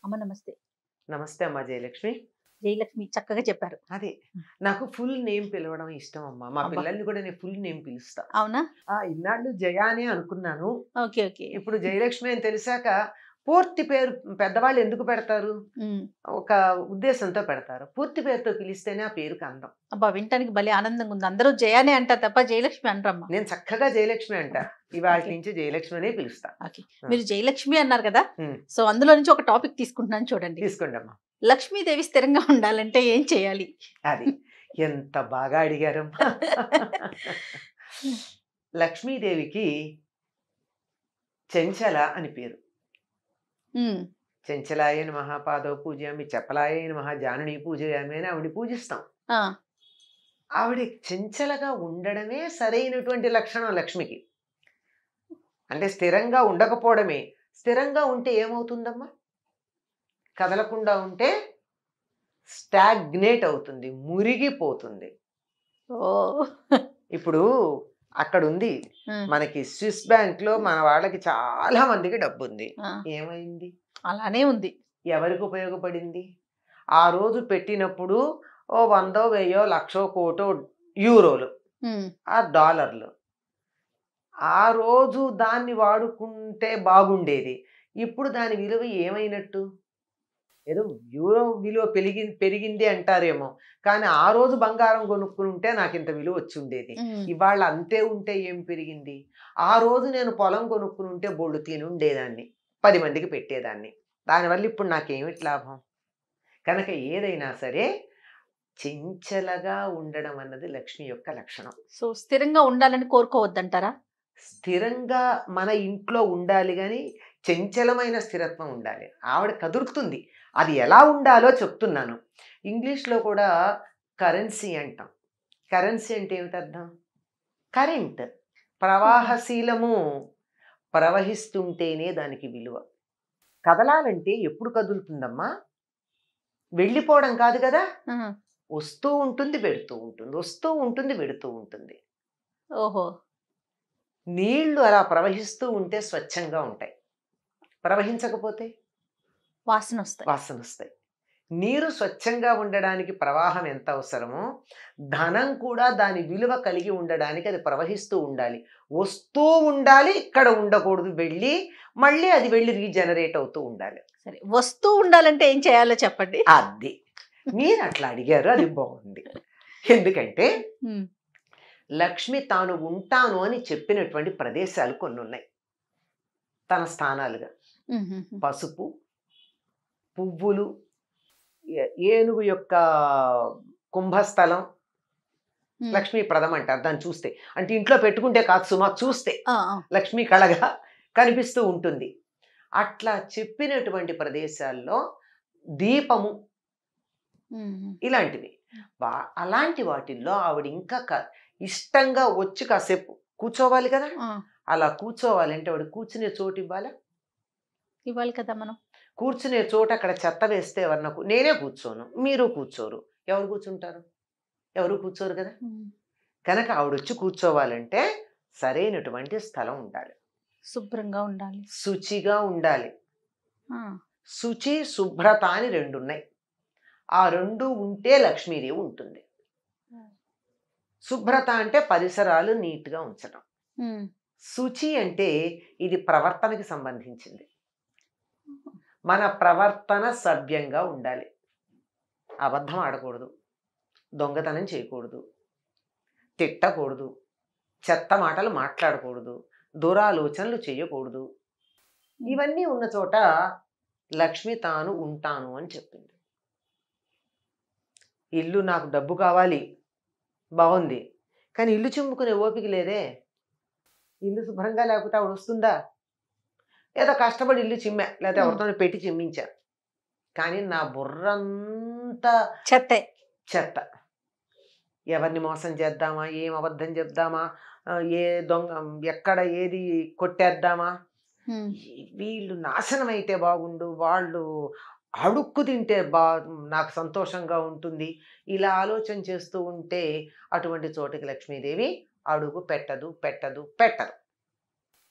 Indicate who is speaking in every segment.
Speaker 1: అమ్మ నమస్తే.
Speaker 2: నమస్తే అమ్మా జయలక్ష్మి.
Speaker 1: జయలక్ష్మి చక్కగా చెప్పారు.
Speaker 2: అదే. నాకు ఫుల్ నేమ్ పిలవడం ఇష్టం అమ్మా. మా
Speaker 1: అబ్బా!
Speaker 2: పిల్లల్ని కూడా నేను ఫుల్ నేమ్ పిలుస్తా.
Speaker 1: అవునా?
Speaker 2: ఇన్నాళ్ళు జయ అనే అనుకున్నాను.
Speaker 1: ఓకే. ఓకే.
Speaker 2: ఇప్పుడు జయలక్ష్మి అని తెలిసాక పూర్తి పేరు పెద్దవాళ్ళు ఎందుకు పెడతారు?
Speaker 1: హ్మ్.
Speaker 2: ఒక ఉద్దేశంతో పెడతారు. పూర్తి పేరుతో పిలిస్తేనే ఆ పేరుకి అందం.
Speaker 1: అబ్బా! వినటానికి భలే ఆనందంగా ఉంది. అందరూ జయానే అంటారు తప్ప జయలక్ష్మి అనరమ్మా.
Speaker 2: నేను చక్కగా జయలక్ష్మి అంటా. ఇవాల్టి
Speaker 1: ఓకే.
Speaker 2: నుంచి జయలక్ష్మి అనే పిలుస్తా.
Speaker 1: ఓకే.
Speaker 2: ఆ!
Speaker 1: మీరు జయలక్ష్మి అన్నారు కదా!
Speaker 2: హ్మ్.
Speaker 1: సో, అందులో నుంచి ఒక టాపిక్ తీసుకుంటున్నాను చూడండి.
Speaker 2: తీసుకోండమ్మా.
Speaker 1: లక్ష్మీదేవి స్థిరంగా ఉండాలంటే ఏం చేయాలి?
Speaker 2: అది. ఎంత బాగా అడిగారమ్మా. లక్ష్మీదేవికి చెంచల అని పేరు.
Speaker 1: హ్మ్.
Speaker 2: చెంచలాయ నమః పాదౌ పూజయామి, చపలాయ నమః జానుని పూజయామి అని ఆవిడని పూజిస్తాం.
Speaker 1: ఆ!
Speaker 2: ఆవిడ చెంచలగా ఉండడమే సరైనటువంటి లక్షణం లక్ష్మికి. అంటే స్థిరంగా ఉండకపోవడమే. స్థిరంగా ఉంటే ఏమవుతుందమ్మా? కదలకుండా ఉంటే స్టాగ్నేట్ అవుతుంది. మురిగిపోతుంది.
Speaker 1: ఓహ్!
Speaker 2: ఇప్పుడు అక్కడుంది.
Speaker 1: హ్మ్.
Speaker 2: మనకి స్విస్ బ్యాంక్‌లో మన వాళ్ళకి చాలా మందికి డబ్బుంది.
Speaker 1: ఆ!
Speaker 2: ఏమైంది?
Speaker 1: అలానే ఉంది.
Speaker 2: ఎవరికి ఉపయోగపడింది? ఆ రోజు పెట్టినప్పుడు ఓ 100, 1000, లక్షో, కోటో యూరోలు,
Speaker 1: హ్మ్.
Speaker 2: డాలర్లు. ఆ రోజు దాన్ని వాడుకుంటే బాగుండేది. ఇప్పుడు దాని విలువ ఏమైనట్టు? ఏదో యూరో విలువ పెరిగింది అంటారేమో. కానీ ఆ రోజు బంగారం కొనుక్కుంటే నాకింత విలువ వచ్చుండేది.
Speaker 1: హ్మ్.
Speaker 2: ఇవాళ అంతే ఉంటే ఏం పెరిగింది? ఆ రోజు నేను పొలం కొనుక్కునుంటే బోలెడు తినుండేదాన్ని. 10 మందికి పెట్టేదాన్ని. దానివల్ల ఇప్పుడు నాకేమిటి లాభం? కనుక ఏదైనా సరే చెంచలగా ఉండడం అన్నది లక్ష్మి యొక్క లక్షణం.
Speaker 1: సో, స్థిరంగా ఉండాలని కోరుకోవద్దంటారా?
Speaker 2: స్థిరంగా మన ఇంట్లో ఉండాలి గానీ, చంచలమైన స్థిరత్వం ఉండాలి. ఆవిడ కదులుతుంది. అది ఎలా ఉండాలో చెప్తున్నాను. ఇంగ్లీష్‌లో కూడా కరెన్సీ అంటాం. కరెన్సీ అంటే ఏమిటర్థం? కరెంట్.
Speaker 1: ఓహో!
Speaker 2: ప్రవాహశీలము. ప్రవహిస్తుంటేనే దానికి విలువ. కదలాలంటే ఎప్పుడు కదులుతుందమ్మా? వెళ్ళిపోవడం కాదు గదా!
Speaker 1: ఆ!
Speaker 2: వస్తూ ఉంటుంది, వెడుతూ ఉంటుంది. వస్తూ ఉంటుంది, వెడుతూ ఉంటుంది.
Speaker 1: ఓహో!
Speaker 2: నీళ్లు అలా ప్రవహిస్తూ ఉంటే స్వచ్ఛంగా ఉంటాయి. ప్రవహించకపోతే
Speaker 1: వాసనొస్తాయి.
Speaker 2: వాసనొస్తాయి. నీరు స్వచ్ఛంగా ఉండడానికి ప్రవాహం ఎంత అవసరమో, ధనం కూడా దాని విలువ కలిగి ఉండడానికి అది ప్రవహిస్తూ ఉండాలి. వస్తూ ఉండాలి, ఇక్కడ ఉండకూడదు వెళ్ళి, మళ్ళీ అది వెళ్ళి రీజనరేట్ అవుతూ ఉండాలి.
Speaker 1: సరే. వస్తూ ఉండాలంటే ఏం చేయాలో చెప్పండి?
Speaker 2: అది. మీరట్లా అడిగారు. అది బావుంది. ఎందుకంటే,
Speaker 1: హ్మ్.
Speaker 2: లక్ష్మి తాను ఉంటాను అని చెప్పినటువంటి ప్రదేశాలు కొన్నున్నాయి. తన స్థానాలుగా.
Speaker 1: హుహుహు.
Speaker 2: పసుపు, పువ్వులు, ఏనుగు యొక్క కుంభస్థలం
Speaker 1: హ్మ్.
Speaker 2: లక్ష్మీప్రదం అంటారు దాన్ని చూస్తే. అంటే ఇంట్లో పెట్టుకుంటే కాదు సుమా, చూస్తే
Speaker 1: ఆ! ఆ!
Speaker 2: లక్ష్మీ కళగా కనిపిస్తూ ఉంటుంది. అట్లా చెప్పినటువంటి ప్రదేశాల్లో దీపము
Speaker 1: హుహు.
Speaker 2: ఇలాంటివి. వా అలాంటి వాటిల్లో ఆవిడ ఇంకా ఇష్టంగా వచ్చి కాసేపు కూర్చోవాలి కదా!
Speaker 1: ఆ!
Speaker 2: అలా కూర్చోవాలంటే ఆవిడ కూర్చునే చోటు ఇవ్వాలా?
Speaker 1: ఇవ్వాలి కదా మనం.
Speaker 2: కూర్చునే చోట అక్కడ చెత్త వేస్తే ఎవరన్నా నేనే కూర్చోను. మీరు కూర్చోరు. ఎవరు కూర్చుంటారు? ఎవరు కూర్చోరు కదా!
Speaker 1: హ్మ్.
Speaker 2: కనుక ఆవిడొచ్చి కూర్చోవాలంటే సరైనటువంటి స్థలం ఉండాలి.
Speaker 1: శుభ్రంగా ఉండాలి.
Speaker 2: శుచిగా ఉండాలి.
Speaker 1: ఆ!
Speaker 2: శుచి, శుభ్రత అని రెండున్నాయి. ఆ 2 ఉంటే లక్ష్మీదేవి ఉంటుంది.
Speaker 1: హ్మ్.
Speaker 2: శుభ్రత అంటే పరిసరాలు నీట్‌గా ఉంచటం.
Speaker 1: హ్మ్.
Speaker 2: శుచి అంటే ఇది ప్రవర్తనకి సంబంధించింది. మన ప్రవర్తన సవ్యంగా ఉండాలి. అబద్ధం ఆడకూడదు. దొంగతనం చేయకూడదు. తిట్టకూడదు. చెత్త మాటలు మాట్లాడకూడదు. దురాలోచనలు చేయకూడదు.
Speaker 1: హ్మ్.
Speaker 2: ఇవన్నీ ఉన్న చోట లక్ష్మి తాను ఉంటాను అని చెప్పింది. ఇల్లు నాకు డబ్బు కావాలి. బావుంది. కానీ ఇల్లు చిమ్ముకునే ఓపిక లేదే. ఇల్లు శుభ్రంగా లేకపోతే ఆవిడొస్తుందా? ఏదో కష్టపడి ఇల్లు చిమ్మా. లేతే
Speaker 1: హ్మ్.
Speaker 2: ఎవరితోనో పెట్టి చిమ్మించా. కానీ నా బుర్రంతా
Speaker 1: చెత్తే.
Speaker 2: చెత్త. ఎవరిని మోసం చేద్దామా? ఏం అబద్ధం చెప్దామా? ఏ దొంగ ఎక్కడ ఏది కొట్టేద్దామా?
Speaker 1: హ్మ్.
Speaker 2: వీళ్ళు నాశనమైతే బాగుండు. వాళ్ళు అడుక్కు తింటే నాకు సంతోషంగా ఉంటుంది. ఇలా ఆలోచన చేస్తూ ఉంటే అటువంటి చోటికి లక్ష్మీదేవి అడుగు పెట్టదు, పెట్టదు, పెట్టదు.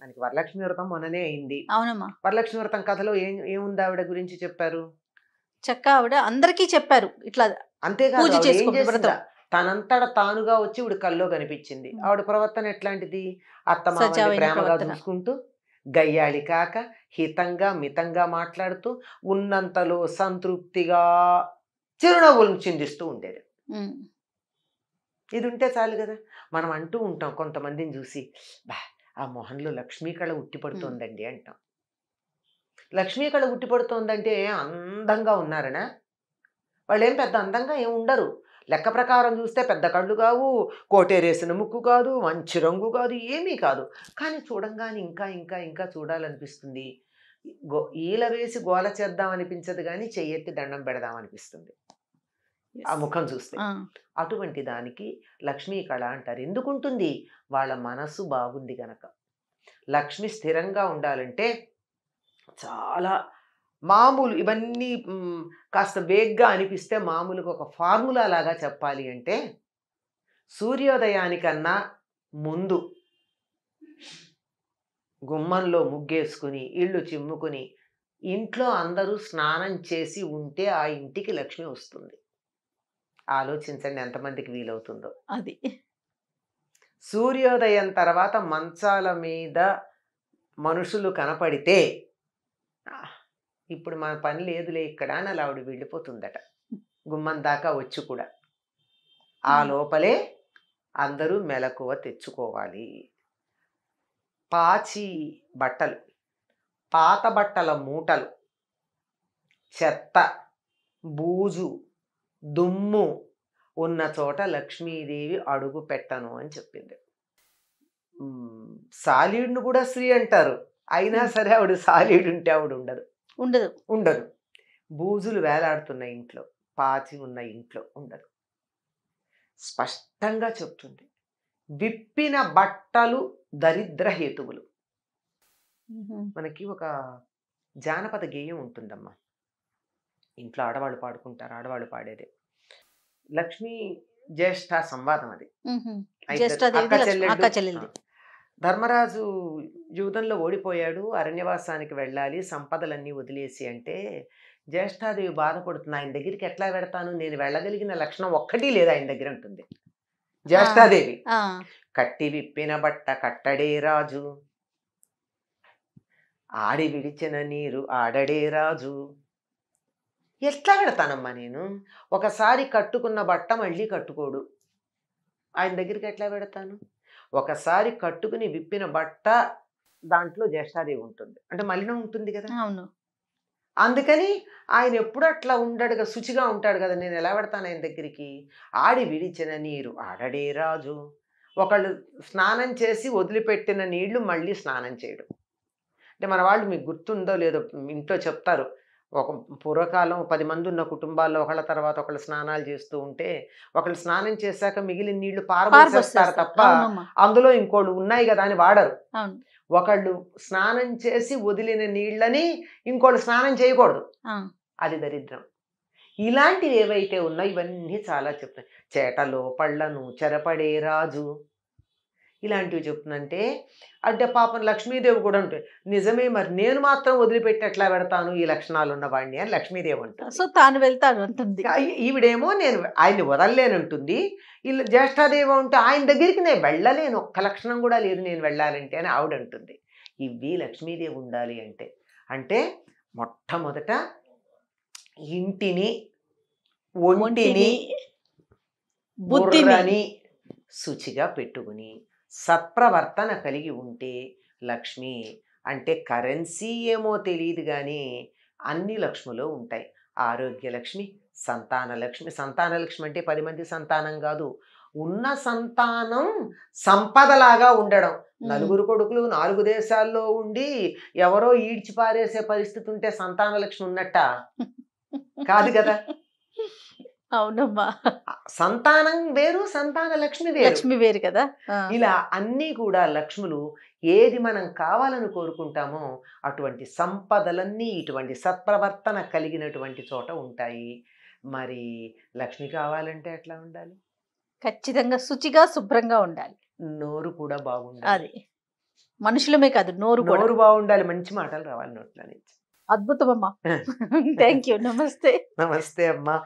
Speaker 2: మనకి వరలక్ష్మి వ్రతం మొన్ననే అయింది.
Speaker 1: అవునమ్మా.
Speaker 2: వరలక్ష్మి వ్రతం కథలో ఏముంది ఆవిడ గురించి చెప్పారు?
Speaker 1: చక్క ఆవిడ అందరికీ చెప్పారు ఇట్లా
Speaker 2: అంతేకాదు
Speaker 1: పూజ
Speaker 2: ఆవిడ ఏం
Speaker 1: చేసుకోండి
Speaker 2: చేసిందా,
Speaker 1: వ్రతం.
Speaker 2: తనంతట తానుగా వచ్చి ఇవిడ కల్లో కనిపించింది. ఆవిడ ప్రవర్తన ఎట్లాంటిది? అత్తమామల్ని
Speaker 1: సజావైన
Speaker 2: ప్రేమగా
Speaker 1: ప్రవర్తన.
Speaker 2: చూసుకుంటూ, గయ్యాళి కాక హితంగా మితంగా మాట్లాడుతూ, ఉన్నంతలో సంతృప్తిగా చిరునవ్వులను చిందిస్తూ ఉండేది.
Speaker 1: ఉమ్.
Speaker 2: ఇది ఉంటే చాలు కదా. మనం అంటూ ఉంటాం కొంతమందిని చూసి, బా ఆ మొహంలో లక్ష్మీ కళ ఉట్టిపడుతోందండి అంటాం. లక్ష్మీ కళ ఉట్టిపడుతోందంటే అందంగా ఉన్నారనా? వాళ్ళేం పెద్ద అందంగా ఏమి ఉండరు. లెక్క ప్రకారం చూస్తే పెద్ద కళ్ళు కావు, కోటేరేసిన ముక్కు కాదు, మంచి రంగు కాదు, ఏమీ కాదు. కానీ చూడంగానే ఇంకా ఇంకా ఇంకా చూడాలనిపిస్తుంది. ఈల వేసి గోల చేద్దాం అనిపించదు కానీ చెయ్యెత్తి దండం పెడదాం అనిపిస్తుంది ఆ ముఖం చూస్తే.
Speaker 1: ఆ.
Speaker 2: అటువంటి దానికి లక్ష్మీ కళ అంటారు. ఎందుకుంటుంది? వాళ్ళ మనసు బాగుంది గనక. లక్ష్మి స్థిరంగా ఉండాలంటే చాలా మామూలు ఇవన్నీ కాస్త వేగ్గా అనిపిస్తే మామూలుగా ఒక ఫార్ములా లాగా చెప్పాలి అంటే, సూర్యోదయానికన్నా ముందు గుమ్మంలో ముగ్గేసుకుని ఇళ్ళు చిమ్ముకుని ఇంట్లో అందరూ స్నానం చేసి ఉంటే ఆ ఇంటికి లక్ష్మి వస్తుంది. ఆలోచించండి ఎంతమందికి వీలవుతుందో.
Speaker 1: అది
Speaker 2: సూర్యోదయం తర్వాత మంచాల మీద మనుషులు కనపడితే ఇప్పుడు మన పని లేదులే ఇక్కడ అని అలా ఆవిడ వెళ్ళిపోతుందట, గుమ్మం దాకా వచ్చి కూడా. ఆ లోపలే అందరూ మెలకువ తెచ్చుకోవాలి. పాచి బట్టలు, పాత బట్టల మూటలు, చెత్త, బూజు, దుమ్ము ఉన్న చోట లక్ష్మీదేవి అడుగు పెట్టను అని చెప్పింది. సాలీడును కూడా స్త్రీ అంటారు, అయినా సరే ఆవిడ సాలీడు ఉంటే ఆవిడ ఉండదు
Speaker 1: ఉండదు.
Speaker 2: ఉండదు. బూజులు వేలాడుతున్న ఇంట్లో, పాచి ఉన్న ఇంట్లో ఉండదు. స్పష్టంగా చెప్తుంది. విప్పిన బట్టలు దరిద్ర హేతువులు. మనకి ఒక జానపద గేయం ఉంటుందమ్మా, ఇంట్లో ఆడవాళ్ళు పాడుకుంటారు, ఆడవాళ్ళు పాడేదే. లక్ష్మీ జ్యేష్ఠ సంవాదం అది. అక్క చెల్లెళ్ళు. ధర్మరాజు యూదంలో ఓడిపోయాడు, అరణ్యవాసానికి వెళ్ళాలి, సంపదలన్నీ వదిలేసి అంటే జ్యేష్ఠాదేవి బాధపడుతుంది. ఆయన దగ్గరికి ఎట్లా వెడతాను, నేను వెళ్ళగలిగిన లక్షణం ఒక్కటి లేదు ఆయన దగ్గర ఉంటుంది జ్యేష్ఠాదేవి. కట్టి విప్పిన బట్ట కట్టడే రాజు, ఆడి విడిచిన నీరు ఆడడే రాజు. ఎట్లా పెడతానమ్మా నేను? ఒకసారి కట్టుకున్న బట్ట మళ్ళీ కట్టుకోడు, ఆయన దగ్గరికి ఎట్లా పెడతాను? ఒకసారి కట్టుకుని విప్పిన బట్ట దాంట్లో జ్యేష్ఠాదేవి ఉంటుంది అంటే మలినం ఉంటుంది కదా.
Speaker 1: అవును.
Speaker 2: అందుకని ఆయన ఎప్పుడు అట్లా ఉండడు, శుచిగా ఉంటాడు కదా, నేను ఎలా పెడతాను ఆయన దగ్గరికి? ఆడి విడిచిన నీరు ఆడడే రాజు. ఒకళ్ళు స్నానం చేసి వదిలిపెట్టిన నీళ్లు మళ్ళీ స్నానం చేయడం అంటే, మన వాళ్ళు మీకు గుర్తుందో లేదో ఇంట్లో చెప్తారు, ఒక పూర్వకాలం 10 మంది ఉన్న కుటుంబాల్లో ఒకళ్ళ తర్వాత ఒకళ్ళు స్నానాలు చేస్తూ ఉంటే, ఒకళ్ళు స్నానం చేశాక మిగిలిన నీళ్లు పారబోసేస్తారు తప్ప అందులో ఇంకోళ్ళు ఉన్నాయి కదా అని వాడరు. ఒకళ్ళు స్నానం చేసి వదిలిన నీళ్ళని ఇంకోళ్ళు స్నానం చేయకూడదు, అది దరిద్రం. ఇలాంటివి ఏవైతే ఉన్నాయో ఇవన్నీ చాలా చెప్తాయి. చేటలో పళ్ళను చెరపడే రాజు, ఇలాంటివి చెప్తుందంటే అంటే పాపం లక్ష్మీదేవి కూడా ఉంటుంది. నిజమే, మరి నేను మాత్రం వదిలిపెట్టి ఎట్లా పెడతాను ఈ లక్షణాలు ఉన్నవాడిని అని లక్ష్మీదేవి అంటుంది.
Speaker 1: సో తాను వెళ్తాను అంటుంది.
Speaker 2: ఈవిడేమో నేను ఆయన్ని వదలలేనంటుంది. ఇలా జ్యేష్ఠాదేవి ఉంటే ఆయన దగ్గరికి నేను వెళ్ళలేను, ఒక్క లక్షణం కూడా లేదు నేను వెళ్ళాలంటే అని ఆవిడ అంటుంది. ఇవి లక్ష్మీదేవి ఉండాలి అంటే అంటే మొట్టమొదట ఇంటిని, ఒంటిని, బుర్రని శుచిగా పెట్టుకుని సత్ప్రవర్తన కలిగి ఉంటే లక్ష్మి అంటే కరెన్సీ ఏమో తెలియదు కానీ అన్ని లక్ష్ములు ఉంటాయి. ఆరోగ్య లక్ష్మి, సంతాన లక్ష్మి. సంతాన లక్ష్మి అంటే 10 మంది సంతానం కాదు, ఉన్న సంతానం సంపదలాగా ఉండడం. నలుగురు కొడుకులు 4 దేశాల్లో ఉండి ఎవరో ఈడ్చి పారేసే పరిస్థితి ఉంటే సంతాన లక్ష్మి ఉన్నట్ట కాదు కదా.
Speaker 1: అవునమ్మా,
Speaker 2: సంతానం వేరు, సంతాన లక్ష్మి వేరు,
Speaker 1: లక్ష్మి వేరు కదా.
Speaker 2: ఇలా అన్నీ కూడా లక్ష్ములు. ఏది మనం కావాలని కోరుకుంటామో అటువంటి సంపదలన్నీ ఇటువంటి సత్ప్రవర్తన కలిగినటువంటి చోట ఉంటాయి. మరి లక్ష్మి కావాలంటే ఎట్లా ఉండాలి?
Speaker 1: ఖచ్చితంగా శుచిగా శుభ్రంగా ఉండాలి,
Speaker 2: నోరు కూడా బాగుండాలి.
Speaker 1: అది మనుషులమే కాదు నోరు కూడా.
Speaker 2: నోరు బాగుండాలి, మంచి మాటలు రావాలి నోట్ల నుంచి.
Speaker 1: అద్భుతం అమ్మా. Thank you. నమస్తే.
Speaker 2: నమస్తే అమ్మా.